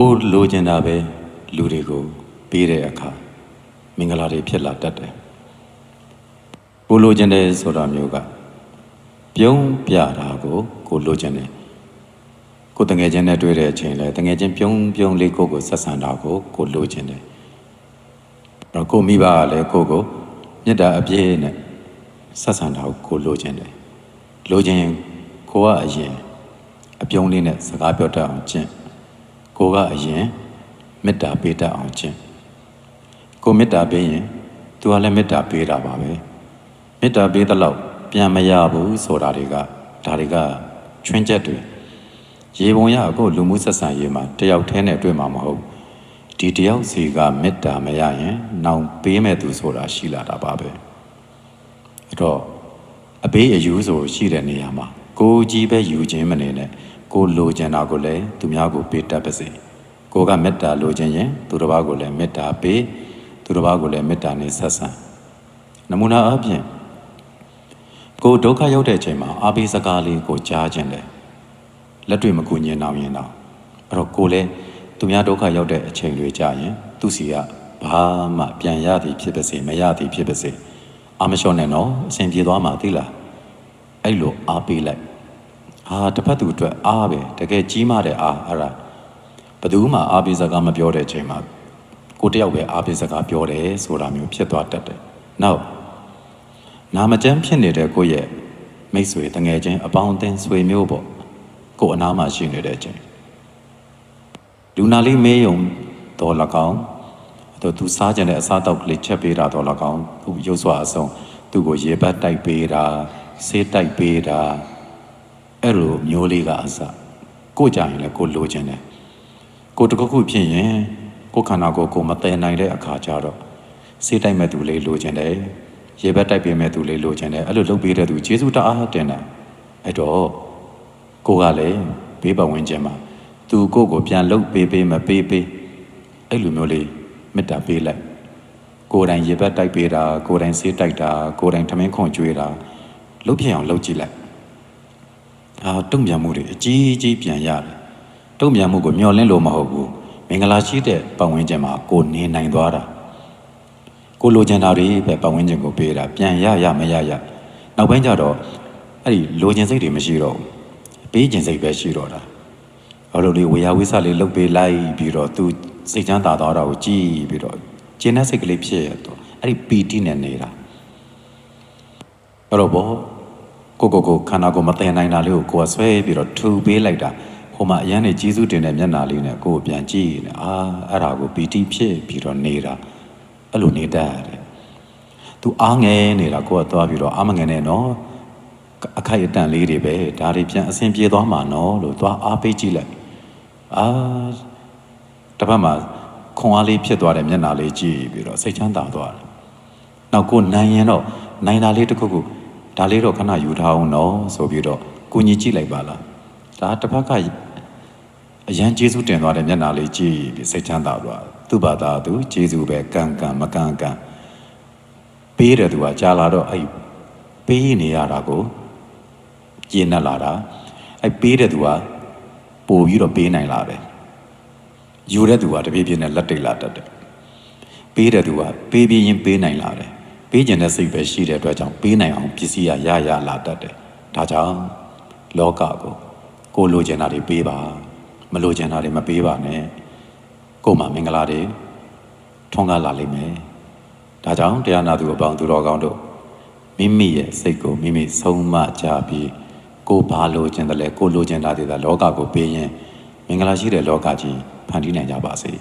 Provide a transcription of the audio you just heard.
ကိုလိုချင်တာပဲလူတွေကိုပေးတဲ့အခါမင်္ဂလာတွေဖြစ်လာတတ်တယ်ကိုလိုချင်တယ်ဆိုတာမျိုးကပြုံးပြတာကိုလိုချင်တယ်ကိုတငယ်ချင်းနဲ့တွေ့တဲ့အချိန်လဲတငယ်ချင်းပြုံးလေးကိုဆက်ဆံတာကိုလိုချင်တယ်တော့ကိုမိဘကလည်းကိုမေတ္တာအပြည့်နဲ့ဆက်ဆံတာကိုလိုချင်တယ်လိုချင်ကိုကအရင်အပြုံးလေးနဲ့စကားပြောတတ်အောင်ကျင့်ကိုကအရင်မေတ္တာပေးတတ်အောင်ကျင့်ကိုမေတ္တာပေးရင်သူကလည်းမေတ္တာပေးတာပါပဲမေတ္တာပေးတဲ့လောက်ပြန်မရဘူးဆိုတာတွေကဒါတွေကချွင်းချက်တွေရေပုံရအခုလူမှုဆက်ဆံရေးမှာတယောက်တည်းနဲ့တွေ့မှာမဟုတ်ဒီတယောက်စီကမေတ္တာမရရင်နောင်ပေးမဲ့သူဆိုတာရှိလာတာပါပဲအဲ့တော့အပေးအယူဆိုရှိတဲ့နေရာမှာကိုကြီးပဲယူခြင်းမနေနဲ့ကိုလိုချင်တာကိုလည်းသူများကိုပေးတတ်ပါစေကိုကမေတ္တာလိုချင်ရင်သူတစ်ပါးကိုလည်းမေတ္တာပေးသူတစ်ပါးကိုလည်းမေတ္တာနဲ့ဆက်ဆံနမူနာအားဖြင့်ကိုဒုက္ခရောက်တဲ့အချိန်မှာအာပေးစကားလေးကိုကြားခြင်းတယ်လက်တွေ့မကူညင်အောင်ရင်တော့အဲ့တော့ကိုလည်းသူများဒုက္ခရောက်တဲ့အချိန်တွေကြာရင်သူစီကဘာမှပြန်ရသည်ဖြစ်ပါစေမရသည်ဖြစ်ပါစေအာမလျှော့နဲ့တော့အစဉ်ပြေသွားမှာသိလားအဲ့လိုအားပေးလိုက်တစ်ဖက်သူအတွက်အားပဲတကယ်ကြီးမားတဲ့အားအဲ့ဒါဘယ်သူမှအားပေးစကားမပြောတဲ့အချိန်မှာကိုတယောက်ပဲအားပေးစကားပြောတယ်ဆိုတာမျိုးဖြစ်သွားတတ်တယ်။နောက်နာမကျန်းဖြစ်နေတဲ့ကိုရဲ့မိတ်ဆွေတငယ်ချင်းအပေါင်းအသင်းဆွေမျိုးပေါ့ကိုအနားမှာရှိနေတဲ့အချိန်လူနာလေးမေးယုံတော်၎င်းသူစားကြတဲ့အစားအသောက်ကလေးချက်ပေးတာတော်၎င်းသူရုပ်စွာအဆုံးသူ့ကိုရေပတ်တိုက်ပေးတာဆေးတိုက်ပေးတာအဲ့လိုမျိုးလေးကအစကိုကြရင်လည်းကိုလိုချင်တယ်ကိုတခုခုဖြစ်ရင်ကိုခန္ဓာကိုမတည်နိုင်တဲ့အခါကျတော့ဆေးတိုက်မဲ့သူလေးလိုချင်တယ်ရေဘက်တိုက်ပေးမဲ့သူလေးလိုချင်တယ်အဲ့လိုလုပ်ပေးတဲ့သူကျေးဇူးတအားတင်တယ်အဲ့တော့ကိုကလည်းဘေးပတ်ဝန်းကျင်မှာသူကိုပြန်လုပ်ပေးမပေးအဲ့လိုမျိုးလေးမေတ္တာပေးလိုက်ကိုယ်တိုင်ရေဘက်တိုက်ပေးတာကိုယ်တိုင်ဆေးတိုက်တာကိုယ်တိုင်ထမင်းခွန်ကျွေးတာလုပ်ဖြစ်အောင်လုပ်ကြည့်လိုက်တုံ့ပြန်မှုတွေအကြီးပြန်ရတယ်တုံ့ပြန်မှုကိုမျှော်လင့်လို့မဟုတ်ဘူးမင်္ဂလာရှိတဲ့ပတ်ဝန်းကျင်မှာကိုနေနိုင်သွားတာကိုလိုချင်တာတွေပဲပတ်ဝန်းကျင်ကိုပေးတာပြန်ရမရနောက်ပိုင်းကျတော့အဲ့ဒီလိုချင်စိတ်တွေမရှိတော့ဘူးပေးချင်စိတ်ပဲရှိတော့တာအဲ့လိုလေးဝေယဝိဆလေးလှုပ်ပေးလိုက်ပြီးတော့သူစိတ်ချမ်းသာသွားတာကိုကြည်ပြီးတော့ကျဉ်းတဲ့စိတ်ကလေးဖြစ်ရတော့အဲ့ဒီပီတိနဲ့နေတာအဲ့တော့ဘောကိုခန္ဓာကိုမတည်နိုင်တာလေးကိုကဆွဲပြီးတော့ထူပေးလိုက်တာဟိုမှာအရန်နေကြီးစုတင်တဲ့မျက်နှာလေးနဲ့ကိုပြန်ကြည့်နေအဲ့ဒါကိုပီတိဖြစ်ပြီးတော့နေတာအဲ့လိုနေတတ်ရတယ်သူအားငယ်နေတာကိုကသွားပြီးတော့အားမငယ်နဲ့နော်အခိုက်အတန့်လေးတွေပဲဒါတွေပြန်အဆင်ပြေသွားမှာနော်လို့သွားအားပေးကြည့်လိုက်တစ်ဖက်မှာခွန်အားလေးဖြစ်သွားတဲ့မျက်နှာလေးကြည့်ပြီးတော့စိတ်ချမ်းသာသွားတယ်နောက်ကိုနိုင်ရင်တော့နိုင်တာလေးတစ်ခုခုဒါလေးတော့ခဏယူထားအောင်နော်ဆိုပြီးတော့ကိုကြီးကြည့်လိုက်ပါလားဒါတစ်ဖက်ကအရန်ကျေးဇူးတင်သွားတဲ့မျက်နှာလေးကြည့်ပြီးစိတ်ချမ်းသာသွားသူ့ဘာသာသူကျေးဇူးပဲကံမကံပေးတယ်သူကကြားလာတော့အဲ့ပေးနေရတာကိုကျဉ်းနဲ့လာတာအဲ့ပေးတဲ့သူကပို့ပြီးတော့ပေးနိုင်လာတယ်ယူတဲ့သူကတပြေးပြေးနဲ့လက်တိတ်လာတတ်တယ်ပေးတဲ့သူကပေးပြီးရင်ပေးနိုင်လာတယ်ပေးကျင်တဲ့စိတ်ပဲရှိတဲ့အတွက်ကြောင့်ပေးနိုင်အောင်ပစ္စည်းရလာတတ်တယ်ဒါကြောင့်လောကကိုလိုချင်တာတွေပေးပါမလိုချင်တာတွေမပေးပါနဲ့ကို့မှာမင်္ဂလာတွေထွန်းကားလာလိမ့်မယ်ဒါကြောင့်တရားနာသူအပေါင်းသူတော်ကောင်းတို့မိမိရဲ့စိတ်ကိုမိမိဆုံးမကြပြီးကိုဘာလိုချင်တယ်လဲကိုလိုချင်တာတွေသာလောကကိုပေးရင်မင်္ဂလာရှိတဲ့လောကကြီးဖန်တီးနိုင်ကြပါစေ